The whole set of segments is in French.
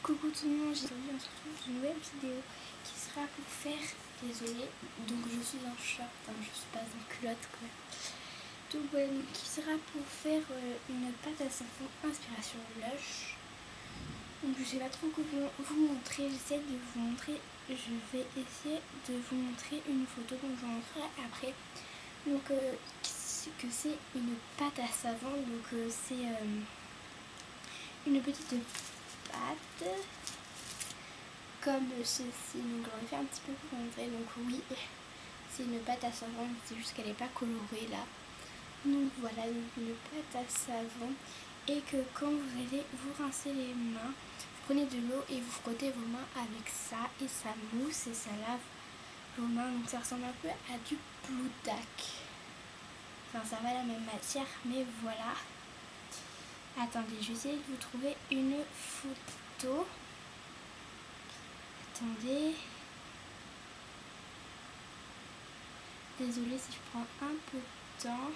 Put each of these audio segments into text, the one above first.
Coucou tout le monde, aujourd'hui on se retrouve dans une nouvelle vidéo qui sera pour faire, désolée, donc je suis en short, hein, je suis pas en culotte quoi. Donc voilà, qui sera pour faire une pâte à savon inspiration Lush. Donc je sais pas trop comment vous montrer, j'essaie de vous montrer, je vais essayer de vous montrer une photo, donc je vous montrerai après. Donc que c'est une pâte à savon, donc c'est une petite pâte comme ceci. Donc j'en ai fait un petit peu pour montrer. Donc oui, c'est une pâte à savon, c'est juste qu'elle n'est pas colorée là. Donc voilà, donc une pâte à savon, et que quand vous allez vous rincer les mains, vous prenez de l'eau et vous frottez vos mains avec ça, et ça mousse et ça lave vos mains. Donc ça ressemble un peu à du Bluedac. Enfin ça va la même matière, mais voilà. Attendez, je vais essayer de vous trouver une photo. Attendez. Désolée si je prends un peu de temps.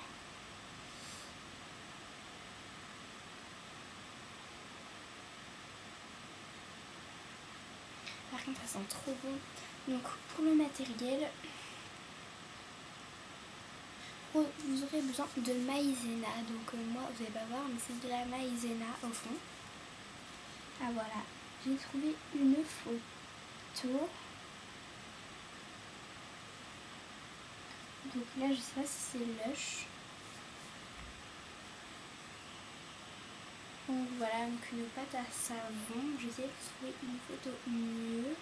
Par contre, ça sent trop bon. Donc, pour le matériel, vous aurez besoin de maïzena. Donc, moi, vous n'allez pas voir, mais c'est de la maïzena au fond. Ah, voilà. J'ai trouvé une photo. Donc là, je sais pas si c'est Lush. Donc voilà, donc une pâte à savon. J'essaie de trouver une photo mieux.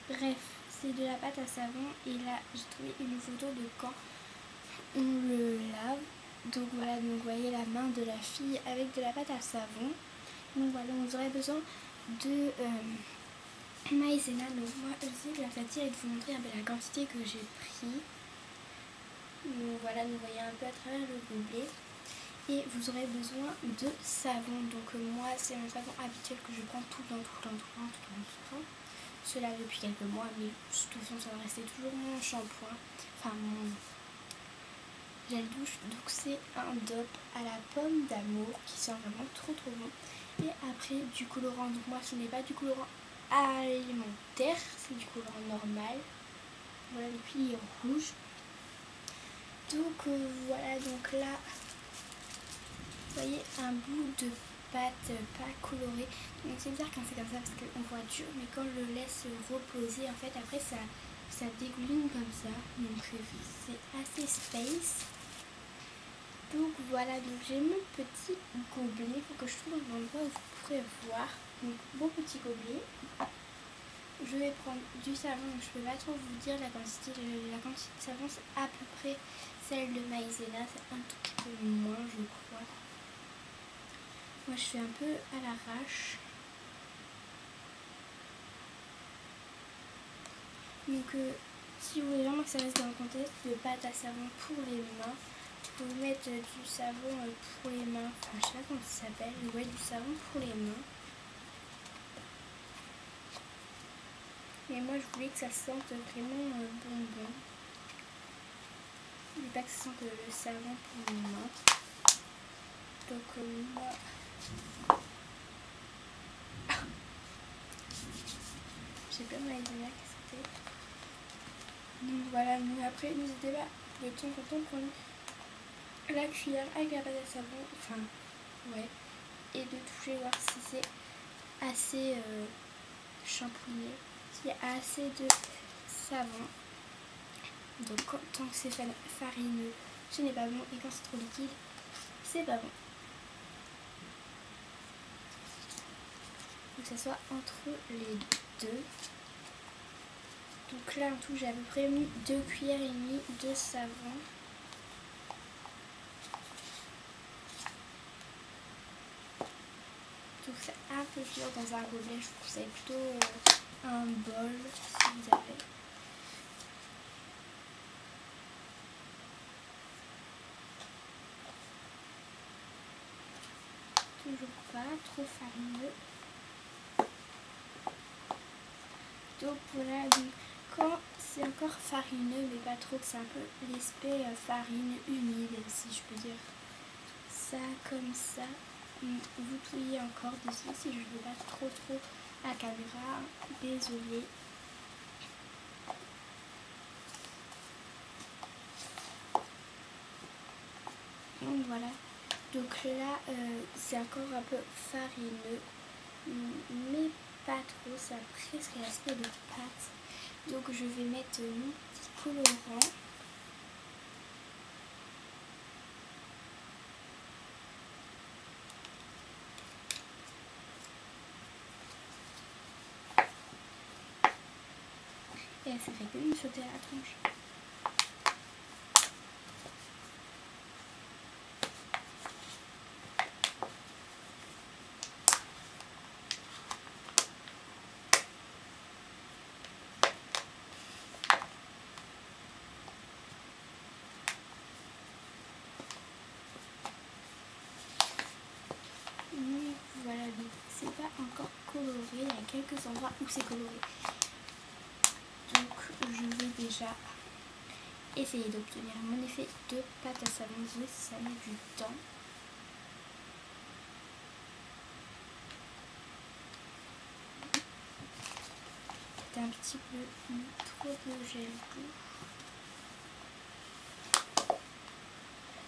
Bref, c'est de la pâte à savon, et là j'ai trouvé une photo de quand on le lave. Donc voilà, donc vous voyez la main de la fille avec de la pâte à savon. Donc voilà, vous aurez besoin de maïzena. Donc moi j'essaie de la faire et de vous montrer un peu la quantité que j'ai pris. Donc voilà, vous voyez un peu à travers le gobelet. Et vous aurez besoin de savon. Donc moi c'est mon savon habituel que je prends tout le temps. Cela depuis quelques mois, mais de toute façon ça va rester toujours mon shampoing, enfin mon gel douche. Donc c'est un Dove à la pomme d'amour qui sent vraiment trop bon. Et après du colorant, donc moi ce n'est pas du colorant alimentaire, c'est du colorant normal. Voilà, le puis il est rouge. Donc voilà, donc là vous voyez un bout de pâte pas colorée. Donc c'est bizarre quand c'est comme ça parce qu'on voit dur, mais quand je le laisse reposer, en fait après ça dégouline comme ça. Donc c'est assez space. Donc voilà, donc j'ai mon petit gobelet. Il faut que je trouve un endroit où vous pourrez voir. Donc mon petit gobelet. Je vais prendre du savon, je ne peux pas trop vous dire la quantité. La quantité de savon c'est à peu près celle de maïzena, c'est un tout petit peu moins je crois. Moi je fais un peu à l'arrache. Donc si vous voulez vraiment que ça reste dans le contexte de pâte à savon pour les mains, vous pouvez mettre du savon pour les mains, enfin je sais pas comment ça s'appelle, ouais, du savon pour les mains. Mais moi je voulais que ça sente vraiment bonbon. Je ne veux pas que ça sente le savon pour les mains. Donc moi... J'ai pas mal aimé qu'est-ce que c'était. Donc voilà, mais après n'hésitez pas de temps en temps prendre la cuillère avec la pâte à savon, enfin ouais, et de toucher voir si c'est assez shampooiné, s'il y a assez de savon. Donc tant que c'est farineux, ce n'est pas bon, et quand c'est trop liquide, c'est pas bon. Donc que ça soit entre les deux. Donc là en tout j'ai à peu près mis 2 cuillères et demie de savon. Donc c'est un peu dur dans un gobelet, je vous conseille plutôt un bol si vous avez. Toujours pas trop farineux. Donc voilà, donc, quand c'est encore farineux mais pas trop, que c'est un peu l'aspect farine humide, si je peux dire ça comme ça. Vous touillez encore dessus si je ne veux pas trop à la caméra, désolée. Donc voilà, donc là c'est encore un peu farineux mais pas trop, ça a presque l'aspect de pâte. Donc je vais mettre mon petit colorant. Et ça fait que me sauter à la tronche. Voilà, donc c'est pas encore coloré, il y a quelques endroits où c'est coloré. Donc je vais déjà essayer d'obtenir mon effet de pâte à savon. Ça met du temps. C'est un petit peu trop de gel doux.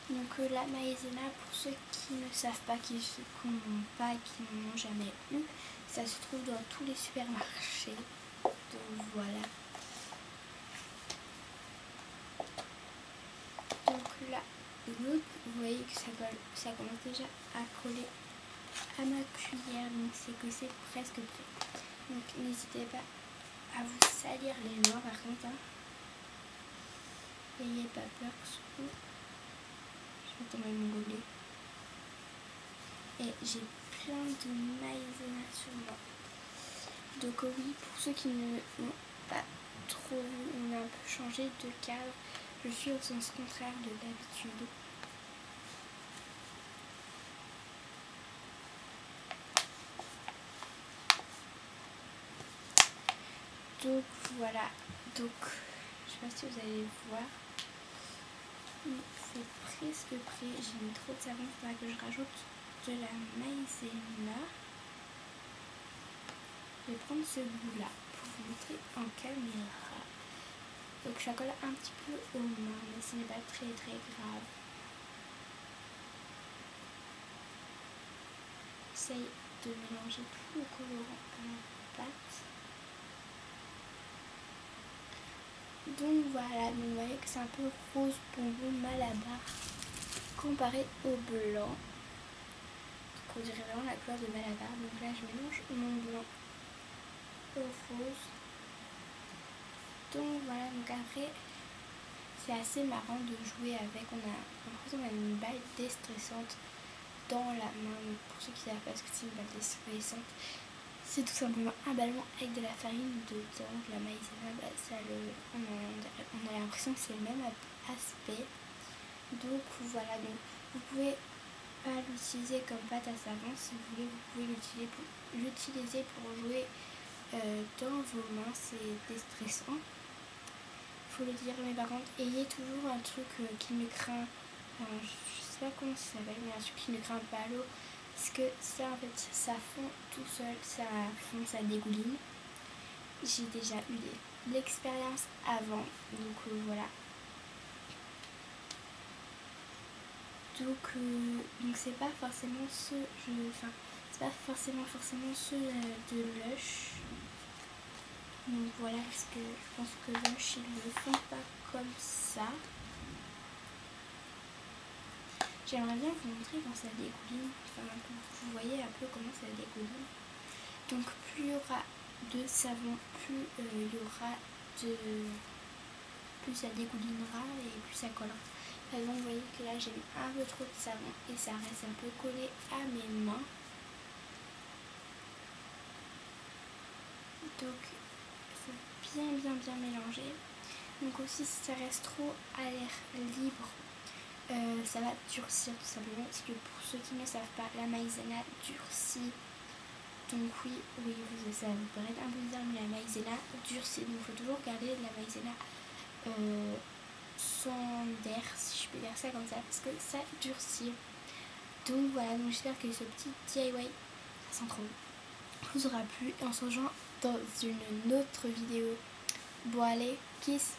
Donc la maïzena, pour ceux qui ne savent pas, qui n'ont pas et qui n'en ont jamais eu, ça se trouve dans tous les supermarchés. Donc voilà. Donc là, vous voyez que ça commence déjà à coller à ma cuillère, donc c'est que c'est presque prêt. Donc n'hésitez pas à vous salir les mains par contre. N'ayez pas peur, surtout. Je vais tomber mon gobelet. Et j'ai plein de maïzena sur moi. Donc oui, pour ceux qui ne l'ont pas trop vu, on a un peu changé de cadre. Je suis au sens contraire de d'habitude. Donc voilà, donc je sais pas si vous allez voir, c'est presque prêt. J'ai mis trop de savon, il faudra que je rajoute de la maïzena. Je vais prendre ce bout là pour vous montrer en caméra. Donc ça colle un petit peu aux mains, mais ce n'est pas très grave. J'essaye de mélanger tout le colorant à la pâte. Donc voilà, donc vous voyez que c'est un peu rose bonbon Malabar comparé au blanc. Donc on dirait vraiment la couleur de Malabar. Donc là je mélange mon blanc au rose. Donc voilà, donc après c'est assez marrant de jouer avec. On a l'impression qu'on a une balle déstressante dans la main. Donc pour ceux qui ne savent pas ce que c'est une balle déstressante, c'est tout simplement un ballon avec de la farine dedans, de la maïzena. On a l'impression que c'est le même aspect. Donc voilà, donc vous pouvez pas l'utiliser comme pâte à savon. Si vous voulez, vous pouvez l'utiliser pour jouer dans vos mains. C'est déstressant, faut le dire, mais par contre ayez toujours un truc qui ne craint, je sais pas comment ça s'appelle, mais un truc qui ne craint pas l'eau, parce que ça en fait ça fond tout seul, ça fond, ça dégouline. J'ai déjà eu l'expérience avant, donc voilà. Donc c'est pas forcément ceux, c'est pas forcément ceux de Lush. Donc voilà, parce que je pense que Lush ils le font pas comme ça. J'aimerais bien vous montrer quand ça dégouline, enfin vous voyez un peu comment ça dégouline. Donc plus il y aura de savon, plus il y aura plus ça dégoulinera et plus ça collera. Par exemple, vous voyez que là j'ai mis un peu trop de savon et ça reste un peu collé à mes mains. Donc il faut bien mélanger. Donc aussi si ça reste trop à l'air libre, ça va durcir tout simplement, parce que pour ceux qui ne savent pas, la maïzena durcit Donc oui, ça vous paraît un peu bizarre, mais la maïzena durcit. Donc il faut toujours garder de la maïzena sans d'air, si je peux dire ça comme ça, parce que ça durcit. Donc voilà, donc j'espère que ce petit DIY sans trop vous aura plu et on se rejoint dans une autre vidéo. Bon allez, kiss.